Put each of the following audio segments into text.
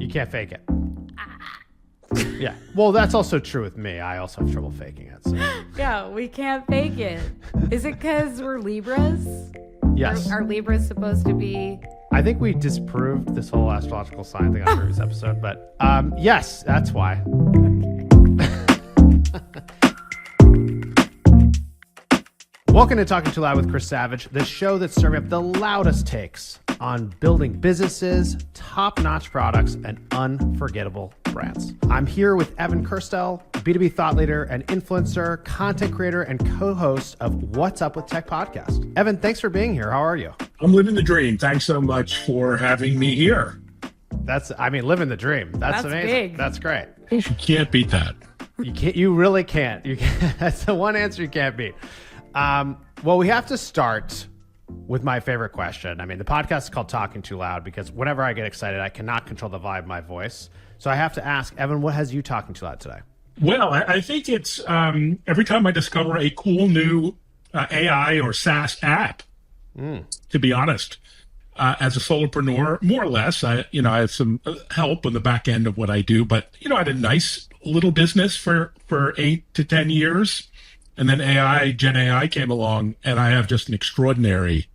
You can't fake it. Yeah. Well, that's also true with me. I also have trouble faking it. So. Yeah, we can't fake it. Is it because we're Libras? Yes. Are Libras supposed to be... I think we disproved this whole astrological sign thing on the previous episode, but yes, that's why. Welcome to Talking Too Loud with Chris Savage, the show that's serving up the loudest takes on building businesses, top-notch products, and unforgettable brands. I'm here with Evan Kirstel, B2B thought leader and influencer, content creator, and co-host of What's Up with Tech podcast. Evan, thanks for being here. How are you? I'm living the dream. Thanks so much for having me here. Living the dream. That's amazing. Big. That's great. You can't beat that. You really can't. You can't. That's the one answer you can't beat. Well, we have to start with my favorite question. I mean, the podcast is called Talking Too Loud because whenever I get excited, I cannot control the vibe of my voice. So I have to ask, Evan, what has you talking too loud today? Well, I think it's every time I discover a cool new AI or SaaS app, to be honest, as a solopreneur, more or less, I have some help on the back end of what I do, but, I had a nice little business for 8 to 10 years. And then Gen AI came along, and I have just an extraordinary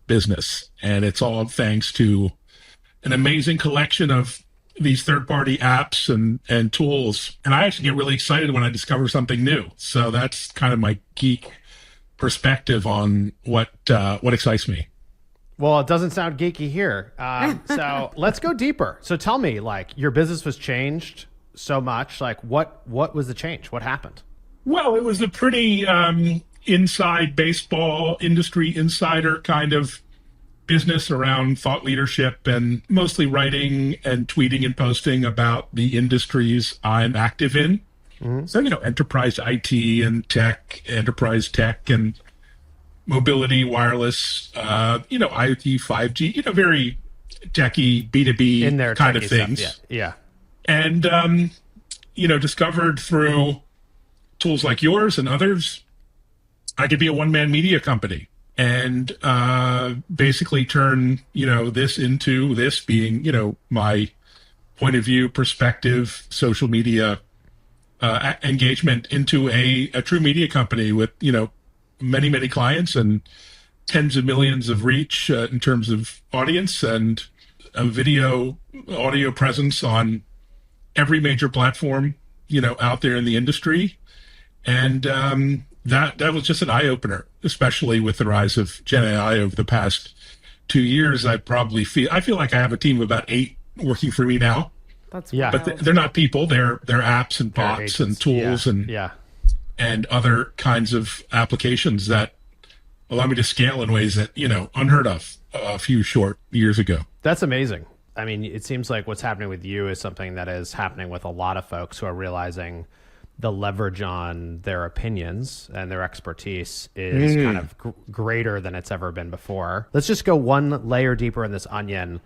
business. And it's all thanks to an amazing collection of these third-party apps and tools. And I actually get really excited when I discover something new. So that's kind of my geek perspective on what excites me. Well, it doesn't sound geeky here. So let's go deeper. So tell me, your business was changed so much. What was the change? What happened? Well, it was a pretty inside baseball industry insider kind of business around thought leadership and mostly writing and tweeting and posting about the industries I'm active in. Mm-hmm. So, enterprise IT and tech, enterprise tech and mobility, wireless, IoT, 5G, very techie, B2B in there kind of things. Stuff. Yeah. And, discovered through tools like yours and others, I could be a one-man media company and basically turn, this into this being, my point of view, perspective, social media engagement into a true media company with, many, many clients and tens of millions of reach in terms of audience and a video, audio presence on every major platform, out there in the industry. And that was just an eye-opener, especially with the rise of Gen AI over the past 2 years. I feel like I have a team of about 8 working for me now. That's wild. But they're not people. They're apps and bots and tools and other kinds of applications that allow me to scale in ways that, unheard of a few short years ago. That's amazing. I mean, it seems like what's happening with you is something that is happening with a lot of folks who are realizing the leverage on their opinions and their expertise is kind of greater than it's ever been before. Let's just go one layer deeper in this onion,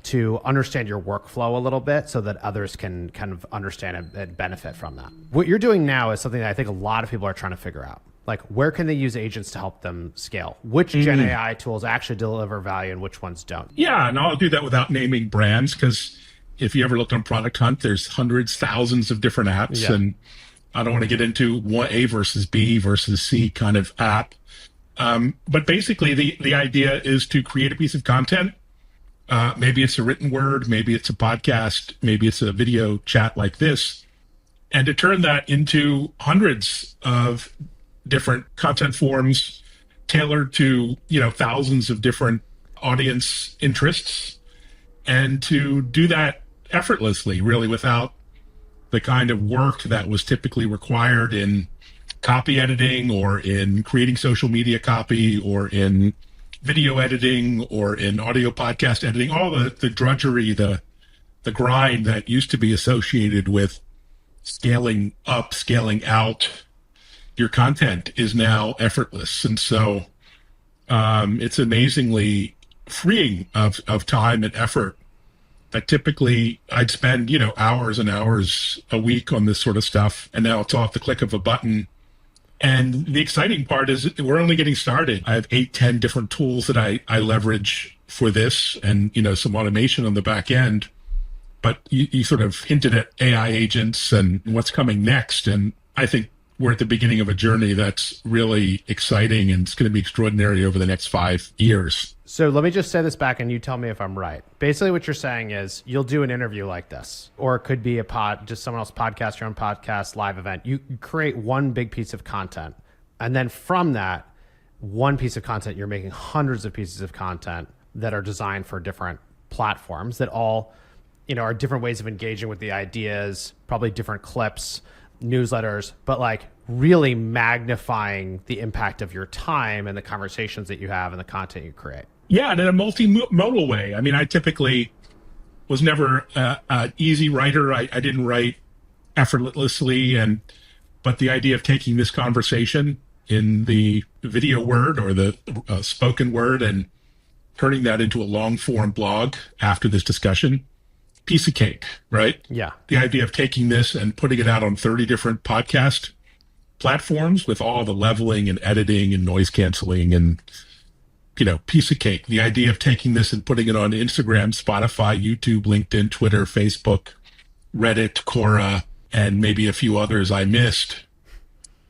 to understand your workflow a little bit so that others can kind of understand and benefit from that. What you're doing now is something that I think a lot of people are trying to figure out. Where can they use agents to help them scale? Which Gen AI tools actually deliver value and which ones don't? Yeah, and I'll do that without naming brands, because if you ever looked on Product Hunt, there's hundreds, thousands of different apps, and I don't want to get into one A versus B versus C kind of app. But basically, the idea is to create a piece of content. Maybe it's a written word, maybe it's a podcast, maybe it's a video chat like this, and to turn that into hundreds of different content forms tailored to, thousands of different audience interests, and to do that effortlessly, really, without the kind of work that was typically required in copy editing or in creating social media copy or in video editing or in audio podcast editing, all the drudgery, the grind that used to be associated with scaling up, scaling out your content is now effortless. And so it's amazingly freeing of time and effort that typically I'd spend, hours and hours a week on this sort of stuff. And now it's off the click of a button. And the exciting part is we're only getting started. I have 8-10 different tools that I leverage for this and, some automation on the back end. but you sort of hinted at AI agents and what's coming next. And I think we're at the beginning of a journey that's really exciting, and it's going to be extraordinary over the next 5 years. So let me just say this back and you tell me if I'm right. Basically what you're saying is you'll do an interview like this, or it could be just someone else's podcast, your own podcast, live event. You create one big piece of content. And then from that one piece of content, you're making hundreds of pieces of content that are designed for different platforms that all, are different ways of engaging with the ideas, probably different clips, newsletters, but like really magnifying the impact of your time and the conversations that you have and the content you create. Yeah, and in a multimodal way. I mean, I typically was never an easy writer. I didn't write effortlessly, but the idea of taking this conversation in the video word or the spoken word and turning that into a long form blog after this discussion, piece of cake, right? Yeah. The idea of taking this and putting it out on 30 different podcast platforms with all the leveling and editing and noise canceling and, piece of cake. The idea of taking this and putting it on Instagram, Spotify, YouTube, LinkedIn, Twitter, Facebook, Reddit, Quora, and maybe a few others I missed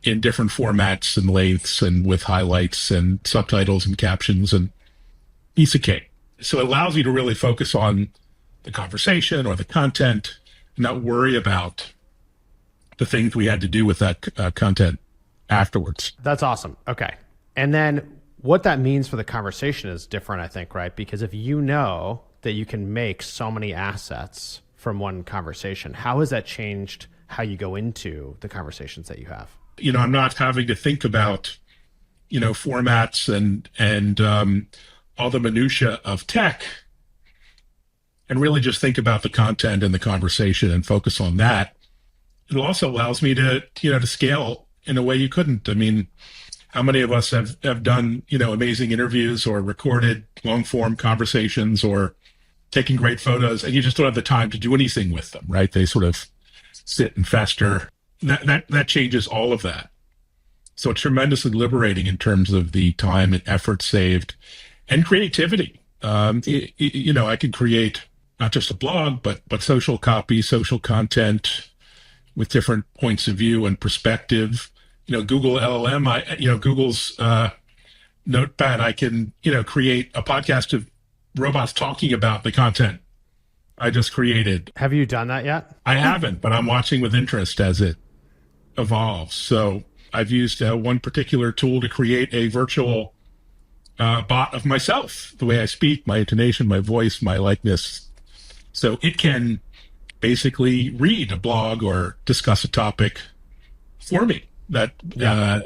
in different formats and lengths and with highlights and subtitles and captions, and piece of cake. So it allows you to really focus on the conversation or the content and not worry about the things we had to do with that content afterwards. That's awesome. Okay. And then what that means for the conversation is different, I think, right? Because if you know that you can make so many assets from one conversation, how has that changed how you go into the conversations that you have? I'm not having to think about, formats and all the minutia of tech, and really just think about the content and the conversation and focus on that. It also allows me to scale in a way you couldn't. I mean, how many of us have done, amazing interviews or recorded long form conversations or taking great photos, and you just don't have the time to do anything with them, right? They sort of sit and fester. That changes all of that. So it's tremendously liberating in terms of the time and effort saved and creativity. I can create not just a blog, but social copy, social content with different points of view and perspective. Google LLM, Google's Notepad, I can, create a podcast of robots talking about the content I just created. Have you done that yet? I haven't, but I'm watching with interest as it evolves. So I've used one particular tool to create a virtual bot of myself, the way I speak, my intonation, my voice, my likeness. So it can basically read a blog or discuss a topic for me and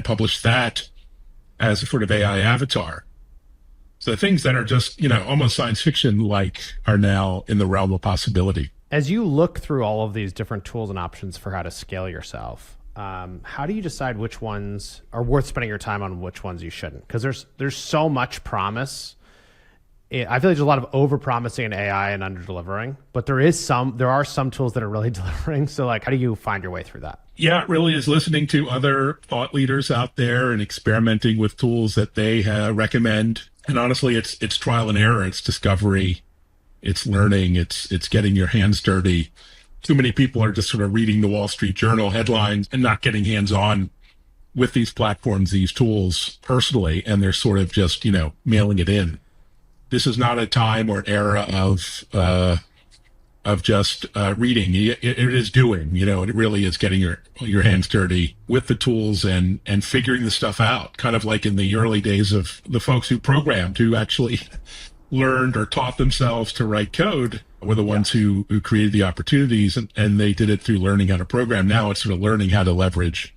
publish that as a sort of AI avatar. So things that are just, almost science fiction like are now in the realm of possibility. As you look through all of these different tools and options for how to scale yourself, how do you decide which ones are worth spending your time on, which ones you shouldn't? Because there's so much promise. I feel like there's a lot of over-promising in AI and under-delivering, but there are some tools that are really delivering. So like, how do you find your way through that? Yeah, it really is listening to other thought leaders out there and experimenting with tools that they recommend. And honestly, it's trial and error. It's discovery. It's learning. It's getting your hands dirty. Too many people are just sort of reading the Wall Street Journal headlines and not getting hands-on with these platforms, these tools personally, and they're sort of just, mailing it in. This is not a time or an era of just reading. It is doing, it really is getting your hands dirty with the tools and figuring the stuff out, kind of like in the early days of the folks who programmed, who actually learned or taught themselves to write code, were the ones who created the opportunities, and they did it through learning how to program. Now it's sort of learning how to leverage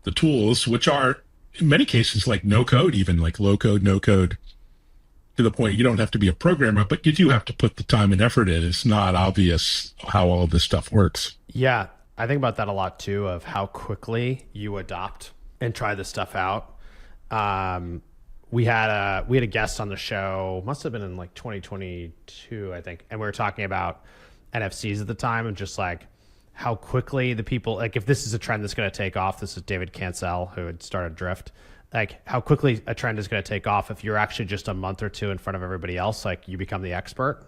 the tools, which are in many cases like no code, even like low code, no code, to the point you don't have to be a programmer, but you do have to put the time and effort in. It's not obvious how all of this stuff works. Yeah, I think about that a lot too, of how quickly you adopt and try this stuff out. We had a guest on the show, must have been in like 2022, I think, and we were talking about NFCs at the time and just like how quickly the people, like if this is a trend that's going to take off, this is David Cancel who had started Drift, like how quickly a trend is going to take off if you're actually just a month or two in front of everybody else, like you become the expert.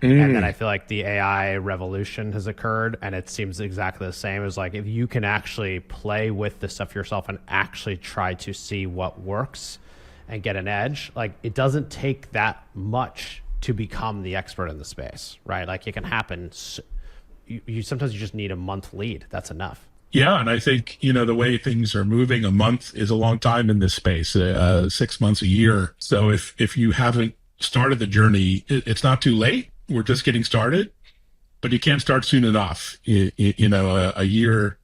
And then I feel like the AI revolution has occurred, and it seems exactly the same. As like, if you can actually play with the stuff yourself and actually try to see what works and get an edge, like it doesn't take that much to become the expert in the space, right? Like it can happen. You sometimes you just need a month lead. That's enough. Yeah, and I think, the way things are moving, a month is a long time in this space, 6 months, a year. So if you haven't started the journey, it's not too late. We're just getting started, but you can't start soon enough. A year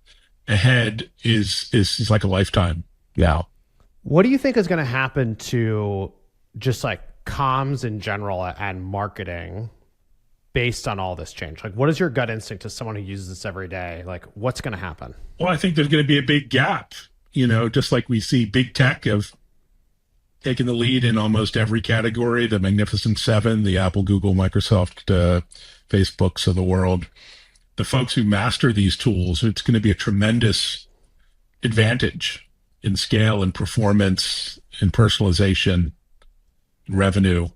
ahead is like a lifetime. Yeah. What do you think is going to happen to just like comms in general and marketing based on all this change? Like, what is your gut instinct as someone who uses this every day? Like, what's going to happen? Well, I think there's going to be a big gap, just like we see big tech have taken the lead in almost every category, the Magnificent Seven, the Apple, Google, Microsoft, Facebooks of the world. The folks who master these tools, it's going to be a tremendous advantage in scale and performance and personalization, revenue.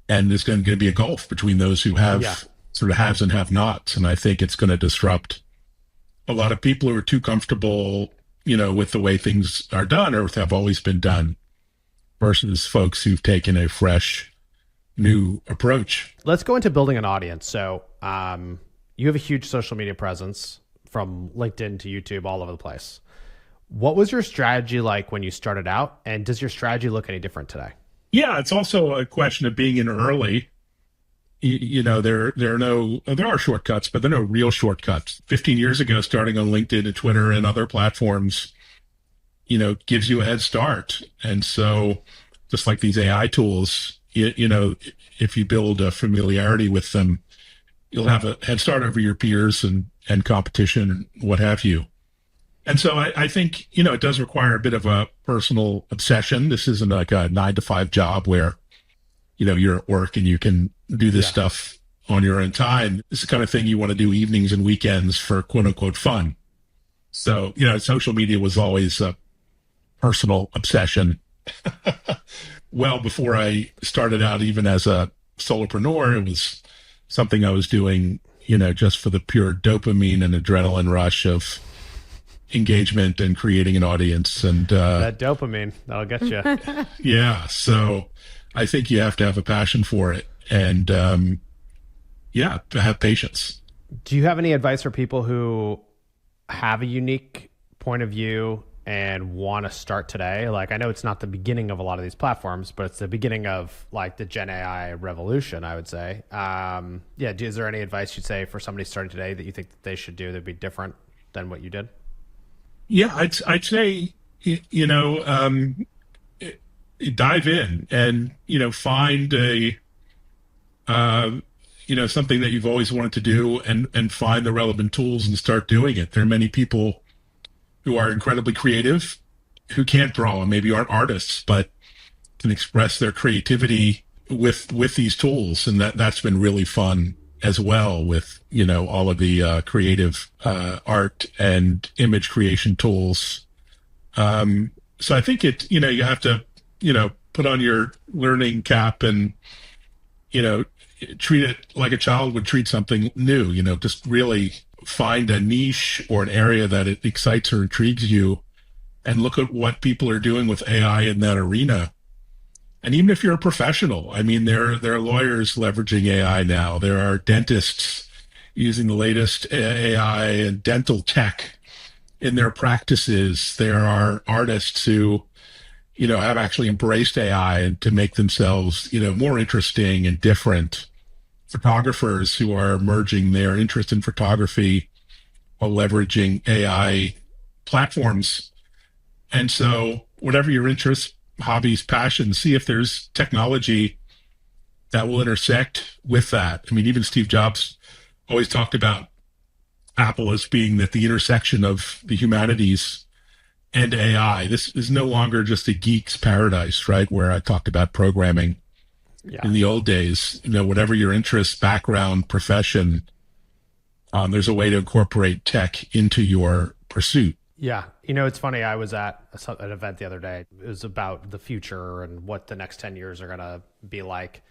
And there's going to be a gulf between those who have sort of haves and have nots. And I think it's going to disrupt a lot of people who are too comfortable, with the way things are done or have always been done versus folks who've taken a fresh, new approach. Let's go into building an audience. So you have a huge social media presence from LinkedIn to YouTube, all over the place. What was your strategy like when you started out? And does your strategy look any different today? Yeah, it's also a question of being in early. There are shortcuts, but there are no real shortcuts. 15 years ago, starting on LinkedIn and Twitter and other platforms, gives you a head start. And so just like these AI tools, if you build a familiarity with them, you'll have a head start over your peers and competition and what have you. And so I think, it does require a bit of a personal obsession. This isn't like a 9-to-5 job where, you're at work and you can do this stuff on your own time. This is the kind of thing you want to do evenings and weekends for quote unquote fun. So, social media was always a personal obsession. Well, before I started out, even as a solopreneur, it was something I was doing, just for the pure dopamine and adrenaline rush of engagement and creating an audience. And that dopamine, that'll get you. Yeah. So I think you have to have a passion for it and, to have patience. Do you have any advice for people who have a unique point of view and want to start today? Like, I know it's not the beginning of a lot of these platforms, but it's the beginning of like the Gen AI revolution, I would say. Is there any advice you'd say for somebody starting today that you think that they should do that'd be different than what you did? Yeah, I'd say, dive in and, find a, something that you've always wanted to do and find the relevant tools and start doing it. There are many people who are incredibly creative, who can't draw and maybe aren't artists, but can express their creativity with these tools. And that's been really fun as well with, all of the creative art and image creation tools. So I think you have to, put on your learning cap and, treat it like a child would treat something new, just really find a niche or an area that it excites or intrigues you and look at what people are doing with AI in that arena. And even if you're a professional, I mean, there are lawyers leveraging AI now. There are dentists using the latest AI and dental tech in their practices. There are artists who, have actually embraced AI and to make themselves, more interesting and different. Photographers who are merging their interest in photography while leveraging AI platforms. And so whatever your interests, hobbies, passions, see if there's technology that will intersect with that. I mean, even Steve Jobs always talked about Apple as being at the intersection of the humanities and AI. This is no longer just a geek's paradise, right? Where I talked about programming in the old days, whatever your interest, background, profession, there's a way to incorporate tech into your pursuit. Yeah. It's funny. I was at an event the other day. It was about the future and what the next 10 years are going to be like.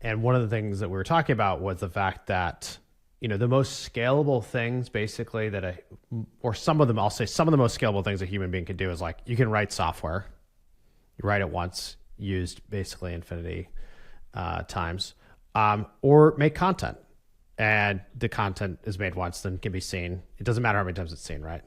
And one of the things that we were talking about was the fact that, the most scalable things basically or some of them, I'll say some of the most scalable things a human being can do is like, you can write software, you write it once, used basically infinity times, or make content. And the content is made once, then can be seen. It doesn't matter how many times it's seen, right?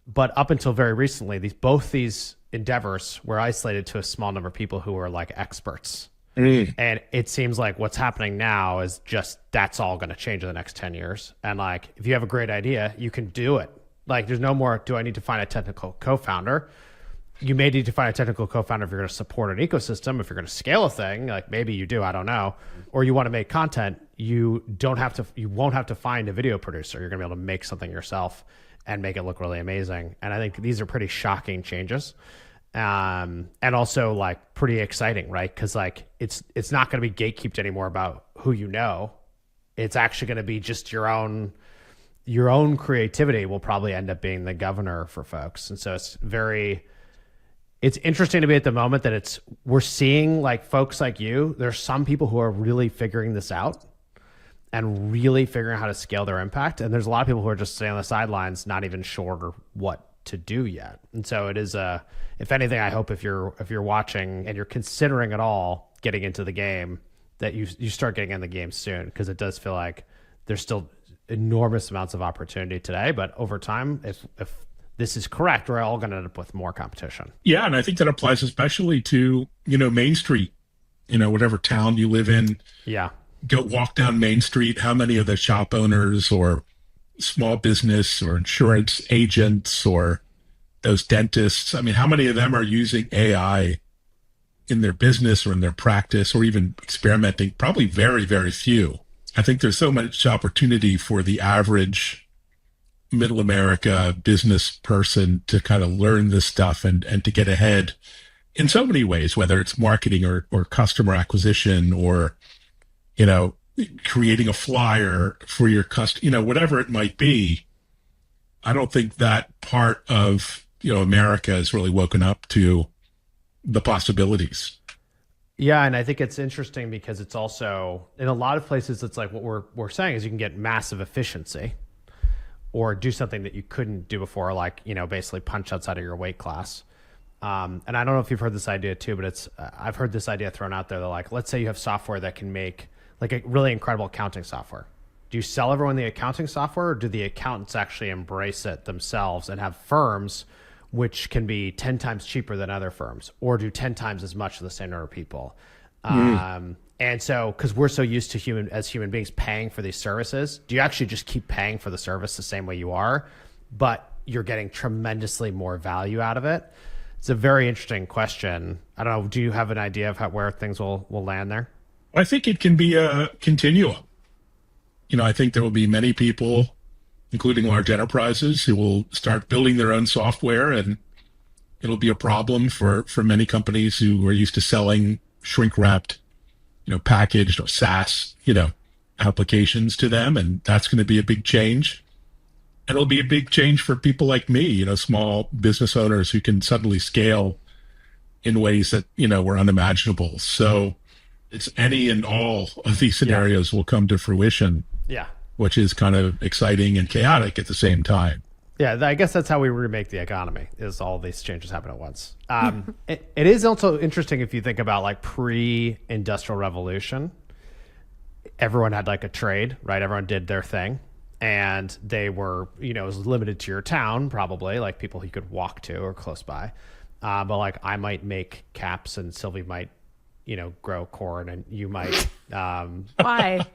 But up until very recently, both these endeavors were isolated to a small number of people who were like experts. And it seems like what's happening now is just that's all going to change in the next 10 years. And like, if you have a great idea, you can do it. Like, there's no more, do I need to find a technical co-founder? You may need to find a technical co-founder if you're going to support an ecosystem. If you're going to scale a thing, like maybe you do, I don't know. Or you want to make content, you won't have to find a video producer. You're going to be able to make something yourself and make it look really amazing. And I think these are pretty shocking changes. And also like pretty exciting, right? Because like it's not going to be gatekept anymore about who you know. It's actually going to be just your own creativity will probably end up being the governor for folks. And so it's interesting to me at the moment that we're seeing like folks like you. There's some people who are really figuring this out and really figuring out how to scale their impact. And there's a lot of people who are just sitting on the sidelines, not even sure what to do yet. And so it is if anything, I hope if you're watching and you're considering at all getting into the game, that you start getting in the game soon, because it does feel like there's still enormous amounts of opportunity today, but over time, if this is correct, we're all going to end up with more competition. Yeah, and I think that applies especially to, Main Street, whatever town you live in. Yeah. Go walk down Main Street. How many of the shop owners or small business or insurance agents or those dentists, I mean, how many of them are using AI in their business or in their practice or even experimenting? Probably very, very few. I think there's so much opportunity for the average middle America business person to kind of learn this stuff and to get ahead in so many ways, whether it's marketing or customer acquisition or, creating a flyer for your customer, whatever it might be. I don't think that part of, America has really woken up to the possibilities. Yeah, and I think it's interesting because it's also, in a lot of places, it's like what we're saying is you can get massive efficiency or do something that you couldn't do before, like, basically punch outside of your weight class. And I don't know if you've heard this idea too, but I've heard this idea thrown out there that like, let's say you have software that can make like a really incredible accounting software. Do you sell everyone the accounting software, or do the accountants actually embrace it themselves and have firms which can be 10 times cheaper than other firms or do 10 times as much to the same number of people? And so, because we're so used to human beings paying for these services, do you actually just keep paying for the service the same way you are, but you're getting tremendously more value out of it? It's a very interesting question. I don't know. Do you have an idea of where things will land there? I think it can be a continuum. I think there will be many people, including large enterprises, who will start building their own software, and it'll be a problem for many companies who are used to selling shrink-wrapped, packaged or SaaS, applications to them, and that's going to be a big change. And it'll be a big change for people like me, small business owners who can suddenly scale in ways that, were unimaginable. So it's any and all of these scenarios will come to fruition. Yeah. Which is kind of exciting and chaotic at the same time. Yeah, I guess that's how we remake the economy, is all these changes happen at once. It is also interesting if you think about like pre-industrial revolution, everyone had like a trade, right? Everyone did their thing. And they were, it was limited to your town, probably, like people you could walk to or close by. But like I might make caps and Sylvie might, grow corn, and you might. Why?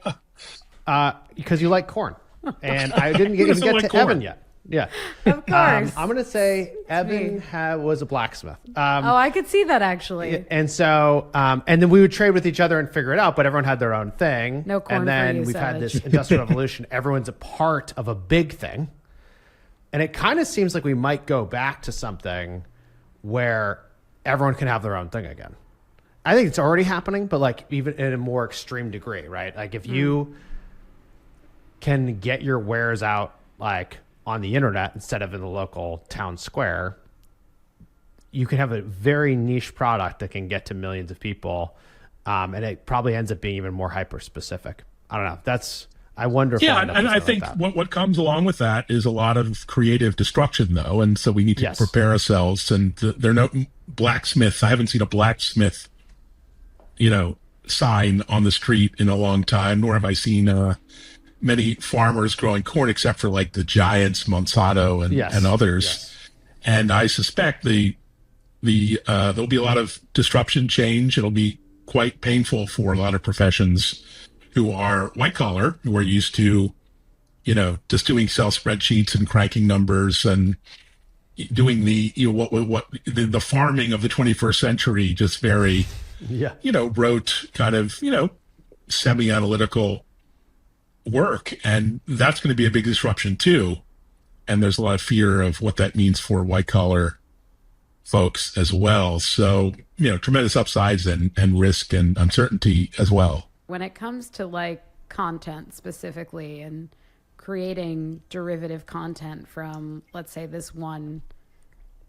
Because you like corn. And I didn't get to corn. Evan yet. Yeah. Of course. I'm going to say Evan was a blacksmith. I could see that actually. And so, and then we would trade with each other and figure it out, but everyone had their own thing. No corn And then for you, we've had Savage. this industrial revolution. Everyone's a part of a big thing. And it kind of seems like we might go back to something where everyone can have their own thing again. I think it's already happening, but like even in a more extreme degree, right? Like if you can get your wares out like on the internet instead of in the local town square, you can have a very niche product that can get to millions of people And it probably ends up being even more hyper specific. I don't know. I wonder if Yeah, I'll end up and with I something think like that. what comes along with that is a lot of creative destruction, though, and so we need to Yes. prepare ourselves. And there are no blacksmiths. I haven't seen a blacksmith, sign on the street in a long time, nor have I seen many farmers growing corn, except for like the giants, Monsanto and others. Yes. And I suspect there'll be a lot of disruption, change. It'll be quite painful for a lot of professions who are white collar, who are used to, just doing Excel spreadsheets and cranking numbers and doing the farming of the 21st century, just very, rote kind of, semi-analytical work. And that's going to be a big disruption too. And there's a lot of fear of what that means for white collar folks as well. So, tremendous upsides and risk and uncertainty as well. When it comes to like content specifically and creating derivative content from, let's say, this one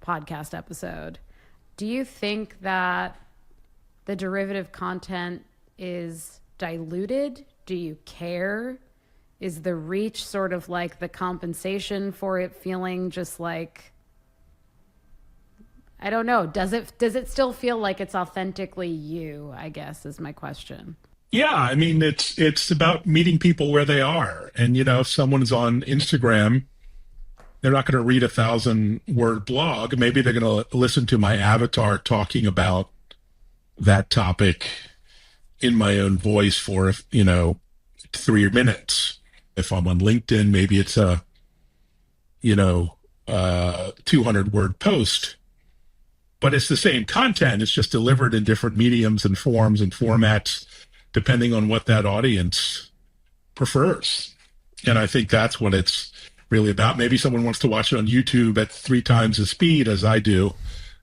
podcast episode, do you think that the derivative content is diluted? Do you care? Is the reach sort of like the compensation for it feeling just like, I don't know. Does it still feel like it's authentically you, I guess, is my question. Yeah, I mean, it's about meeting people where they are. And, if someone's on Instagram, they're not going to read a 1,000-word blog. Maybe they're going to listen to my avatar talking about that topic in my own voice for, 3 minutes. If I'm on LinkedIn, maybe it's a, 200-word post. But it's the same content. It's just delivered in different mediums and forms and formats, depending on what that audience prefers. And I think that's what it's really about. Maybe someone wants to watch it on YouTube at 3 times the speed as I do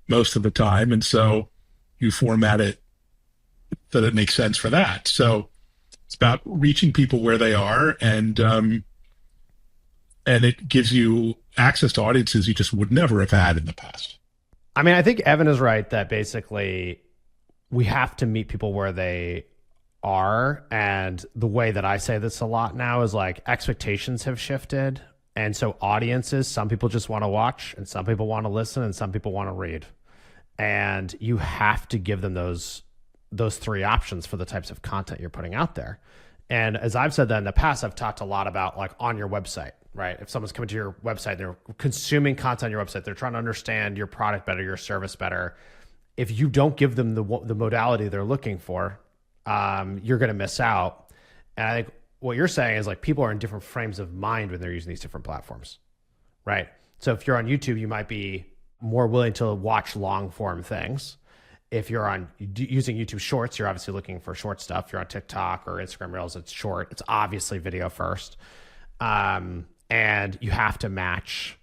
most of the time. And so you format it so that it makes sense for that. So it's about reaching people where they are, and it gives you access to audiences you just would never have had in the past. I mean, I think Evan is right that basically we have to meet people where they are. And the way that I say this a lot now is like expectations have shifted. And so audiences, some people just want to watch and some people want to listen and some people want to read. And you have to give them those 3 options for the types of content you're putting out there. And as I've said that in the past, I've talked a lot about like on your website, right? If someone's coming to your website, they're consuming content on your website, they're trying to understand your product better, your service better. If you don't give them the modality they're looking for, you're going to miss out. And I think what you're saying is like people are in different frames of mind when they're using these different platforms, right? So if you're on YouTube, you might be more willing to watch long form things. If you're using YouTube Shorts, you're obviously looking for short stuff. If you're on TikTok or Instagram Reels, it's short. It's obviously video first. And you have to match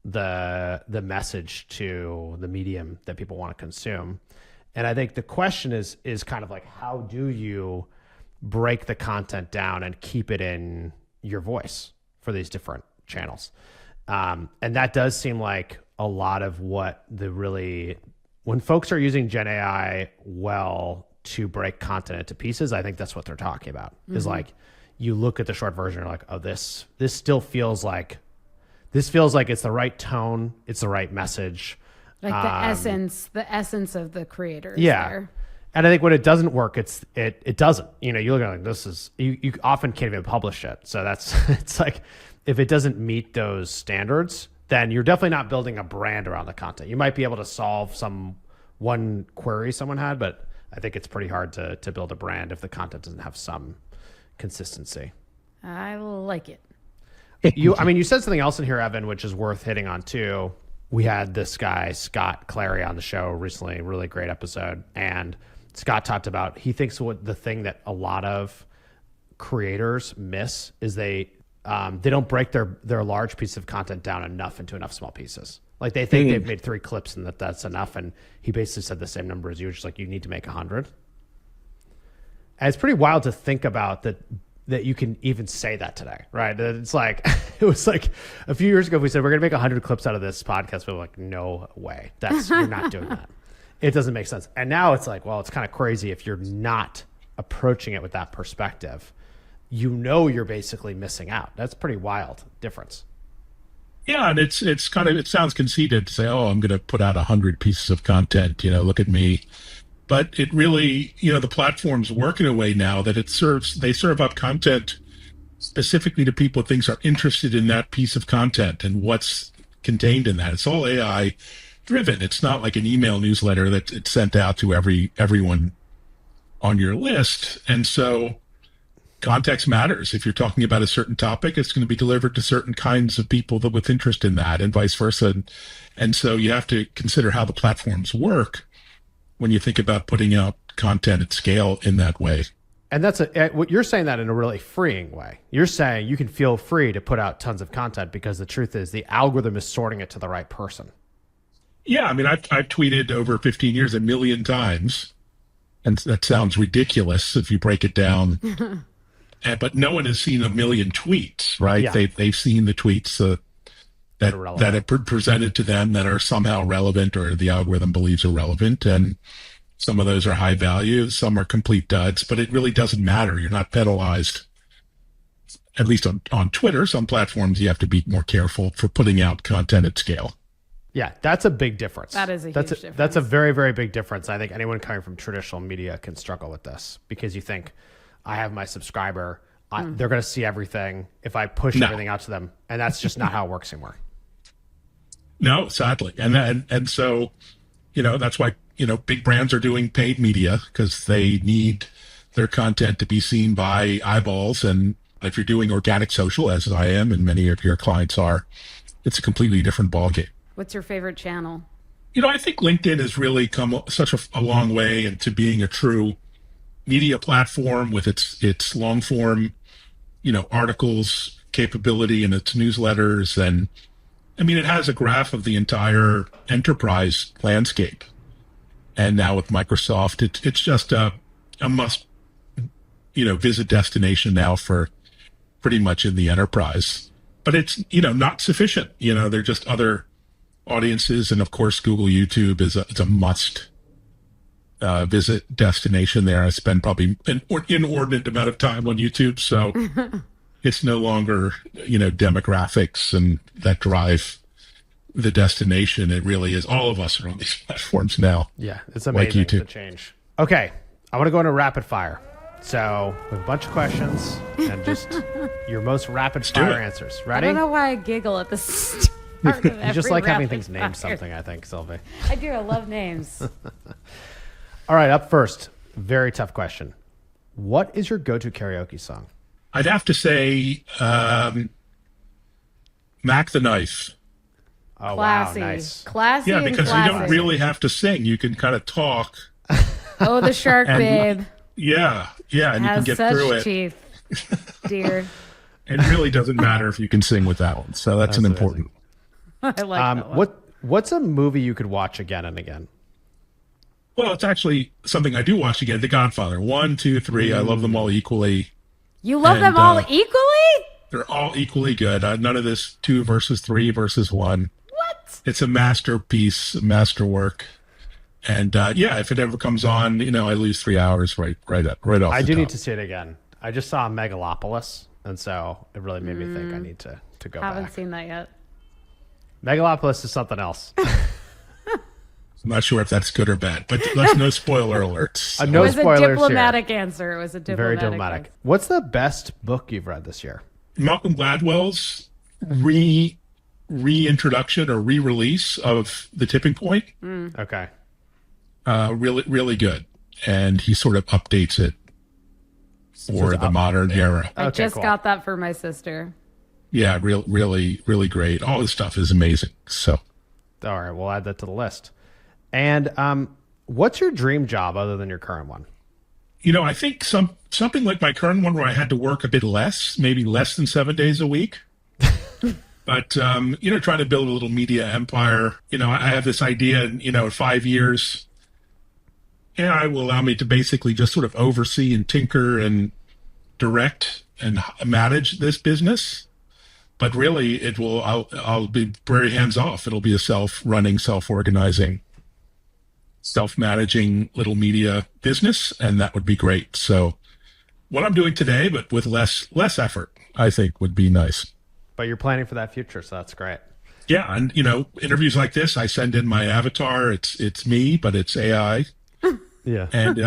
the message to the medium that people want to consume. And I think the question is kind of like, how do you break the content down and keep it in your voice for these different channels? And that does seem like a lot of what when folks are using Gen AI well to break content into pieces, I think that's what they're talking about. Mm-hmm. Is like, you look at the short version, you're like, oh, this still feels like it's the right tone, it's the right message. Like the essence of the creator. Yeah. There. And I think when it doesn't work, it doesn't. You look at it like you often can't even publish it. So it's like, if it doesn't meet those standards, then you're definitely not building a brand around the content. You might be able to solve one query someone had, but I think it's pretty hard to build a brand if the content doesn't have some consistency. I like it. You said something else in here, Evan, which is worth hitting on too. We had this guy, Scott Clary, on the show recently, really great episode. And Scott talked about, he thinks the thing that a lot of creators miss is they don't break their large piece of content down into enough small pieces. Like they think they've made 3 clips and that's enough. And he basically said the same number as you, just like, you need to make 100. And it's pretty wild to think about that you can even say that today, right? It's like, it was like a few years ago, if we said, we're going to make 100 clips out of this podcast, we were like, no way. You're not doing that. It doesn't make sense. And now it's like, well, it's kind of crazy if you're not approaching it with that perspective. You know, you're basically missing out. That's a pretty wild difference. Yeah, and it sounds conceited to say, oh, I'm going to put out 100 pieces of content, look at me. But it really, the platforms work in a way now that they serve up content specifically to people who think are interested in that piece of content and what's contained in that. It's all AI driven. It's not like an email newsletter that it's sent out to everyone on your list. And so context matters. If you're talking about a certain topic, it's going to be delivered to certain kinds of people with interest in that, and vice versa. And so you have to consider how the platforms work when you think about putting out content at scale in that way. And what you're saying that in a really freeing way. You're saying you can feel free to put out tons of content because the truth is the algorithm is sorting it to the right person. Yeah, I mean, I've tweeted over 15 years 1 million times, and that sounds ridiculous if you break it down. But no one has seen 1 million tweets, right? Yeah. They've seen the tweets that are presented to them that are somehow relevant or the algorithm believes are relevant, and some of those are high value, some are complete duds, but it really doesn't matter. You're not penalized. At least on Twitter, some platforms you have to be more careful for putting out content at scale. Yeah, that's a big difference. That is a huge difference. That's a very, very big difference. I think anyone coming from traditional media can struggle with this because you think, I have my subscriber, they're going to see everything if I push everything out to them. And that's just not how it works anymore. No, sadly. And so, that's why, big brands are doing paid media because they need their content to be seen by eyeballs. And if you're doing organic social, as I am and many of your clients are, it's a completely different ballgame. What's your favorite channel? I think LinkedIn has really come such a long way into being a true media platform with its long form, articles capability and its newsletters. And I mean, it has a graph of the entire enterprise landscape. And now with Microsoft, it's just a must, visit destination now for pretty much in the enterprise. But it's, not sufficient. They're just other audiences. And of course, Google YouTube is a must visit destination there. I spend probably an inordinate amount of time on YouTube. So it's no longer, demographics and that drive the destination. It really is. All of us are on these platforms now. Yeah, it's amazing like the change. Okay, I want to go into rapid fire. So we have a bunch of questions and just your most rapid fire answers. Ready? I don't know why I giggle at the start of every You just like having rapid things named fire. something, I think, Sylvie. I do. I love names. All right, up first, very tough question. What is your go-to karaoke song? I'd have to say Mac the Knife. Oh, Classy. wow, nice. Classy. Yeah, and because classic. you don't really have to sing. You can kind of talk. Oh, the shark babe Yeah, and you can has get such through it. teeth, dear. It really doesn't matter if you can sing with that one. So that's an important. I like that one. What's a movie you could watch again and again? Well, it's actually something I do watch again. The Godfather, 1, 2, 3. I love them all equally. You love them all equally? They're all equally good. None of this 2 versus 3 versus 1. What? It's a masterpiece, a masterwork. And if it ever comes on, I lose 3 hours right off. I the do top. need to see it again. I just saw Megalopolis, and so it really made me think I need to go Haven't back. seen that yet. Megalopolis is something else. I'm not sure if that's good or bad, but let's no spoiler alerts. No It was spoilers a here. diplomatic answer. It was a Very diplomatic diplomatic. answer. What's the best book you've read this year? Malcolm Gladwell's reintroduction or re-release of The Tipping Point, Okay. really, really good. And he sort of updates it for the modern era. I Okay, just cool. got that for my sister. Yeah, really, really great. All this stuff is amazing. So All right, we'll add that to the list. And what's your dream job other than your current one? I think something like my current one where I had to work a bit less, maybe less than 7 days a week. But, trying to build a little media empire. I have this idea, in 5 years, AI will allow me to basically just sort of oversee and tinker and direct and manage this business. But really, I'll be very hands off. It'll be a self-running, self-organizing self-managing little media business, and that would be great. So what I'm doing today, but with less effort, I think would be nice. But you're planning for that future, so that's great. Yeah, and interviews like this, I send in my avatar. It's me, but it's AI. Yeah. And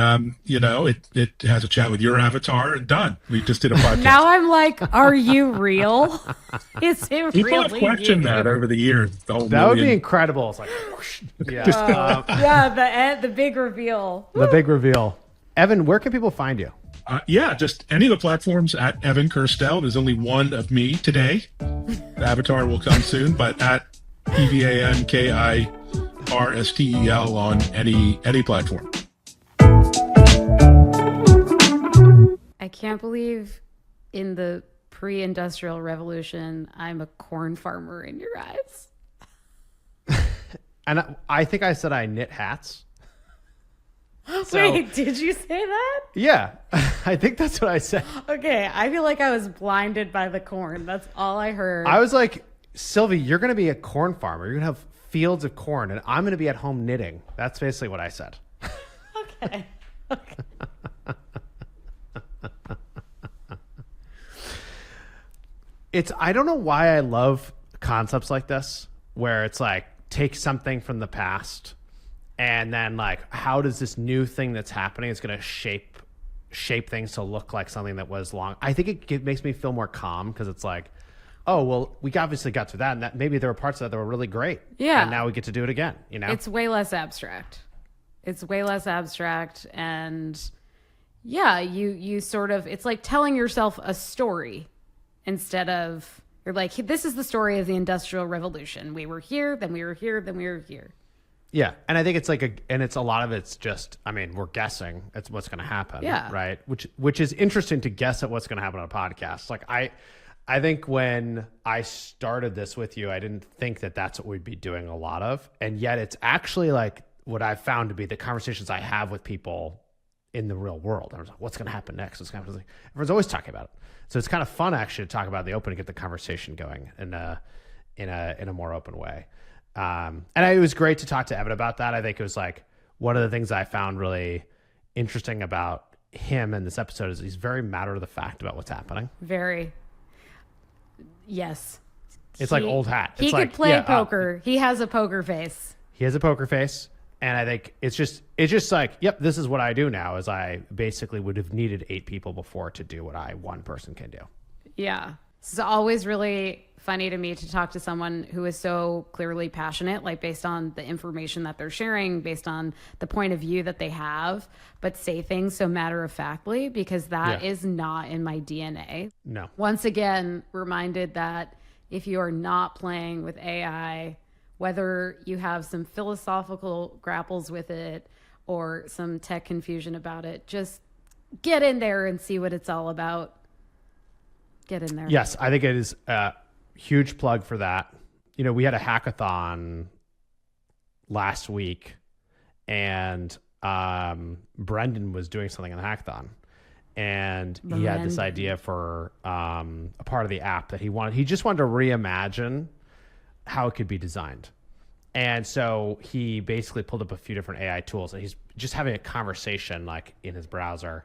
it has a chat with your avatar, and done. We just did a podcast. Now I'm like, are you real? Is it People really have questioned you? that over the years. That would be incredible. It's like, whoosh. Yeah. Yeah, the big reveal. The big reveal. Evan, where can people find you? Just any of the platforms at Evan Kirstel. There's only one of me today. The avatar will come soon, but at EvanKirstel on any platform. I can't believe in the pre-industrial revolution, I'm a corn farmer in your eyes. And I think I said I knit hats. Wait, did you say that? Yeah, I think that's what I said. Okay, I feel like I was blinded by the corn. That's all I heard. I was like, Sylvie, you're going to be a corn farmer. You're going to have fields of corn, and I'm going to be at home knitting. That's basically what I said. Okay. I don't know why I love concepts like this, where it's like, take something from the past, and then like, how does this new thing that's happening is going to shape things to look like something that was long. I think it makes me feel more calm, because it's like, oh, well, we obviously got through that, and that maybe there were parts of that were really great. Yeah. And now we get to do it again, It's way less abstract. And yeah, you sort of, it's like telling yourself a story instead of, you're like, this is the story of the Industrial Revolution. We were here, then we were here, then we were here. Yeah. And I think it's like it's a lot of it's just, I mean, we're guessing it's what's going to happen. Yeah. Right. Which is interesting to guess at what's going to happen on a podcast. Like I think when I started this with you, I didn't think that that's what we'd be doing a lot of. And yet it's actually like what I've found to be the conversations I have with people in the real world. I was like, what's going to happen next? What's going to happen? Everyone's always talking about it. So it's kind of fun actually to talk about the open and get the conversation going in a more open way. And it was great to talk to Evan about that. I think it was like one of the things I found really interesting about him in this episode is he's very matter of the fact about what's happening. Very. Yes. It's like old hat. He could play poker. He has a poker face. He has a poker face. And I think it's just like, yep, this is what I do now, is I basically would have needed 8 people before to do what one person can do. Yeah. It's always really funny to me to talk to someone who is so clearly passionate, like based on the information that they're sharing, based on the point of view that they have, but say things so matter-of-factly, because that is not in my DNA. No. Once again, reminded that if you are not playing with AI, whether you have some philosophical grapples with it or some tech confusion about it, just get in there and see what it's all about. Get in there. Yes, I think it is a huge plug for that. We had a hackathon last week, and Brendan was doing something in the hackathon. And he had this idea for a part of the app that he just wanted to reimagine how it could be designed. And so he basically pulled up a few different AI tools, and he's just having a conversation like in his browser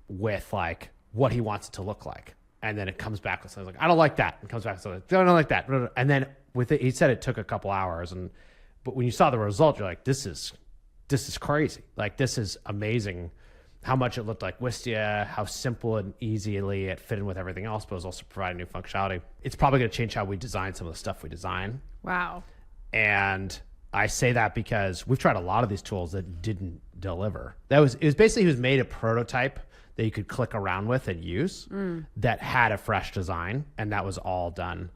with like what he wants it to look like. And then it comes back with something like, I don't like that. And comes back with something like, I don't like that. And then with it, he said it took a couple hours. But when you saw the result, you're like, this is crazy. Like, this is amazing. How much it looked like Wistia, how simple and easily it fit in with everything else, but it was also providing new functionality. It's probably going to change how we design some of the stuff we design. Wow. And I say that because we've tried a lot of these tools that didn't deliver. It was basically, he was made a prototype that you could click around with and use that had a fresh design. And that was all done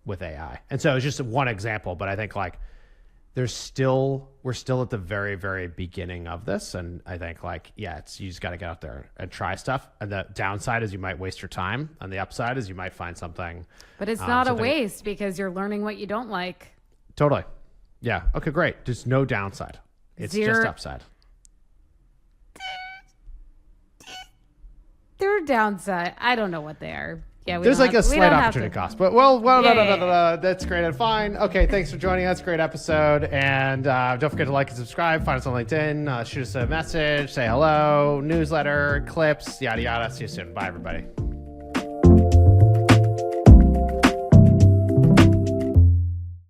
with AI. And so it's just one example, but I think like, we're still at the very, very beginning of this. And I think like, you just got to get out there and try stuff. And the downside is you might waste your time. And the upside is you might find something. But it's not a waste, because you're learning what you don't like. Totally. Yeah. Okay, great. There's no downside. It's just upside. They're downside. I don't know what they are. Yeah, there's like a we slight don't have opportunity to. cost, but well, Yeah. that's great and fine. Okay, thanks for joining us. Great episode, and don't forget to like and subscribe. Find us on LinkedIn. Shoot us a message. Say hello. Newsletter, clips, yada yada. See you soon. Bye, everybody.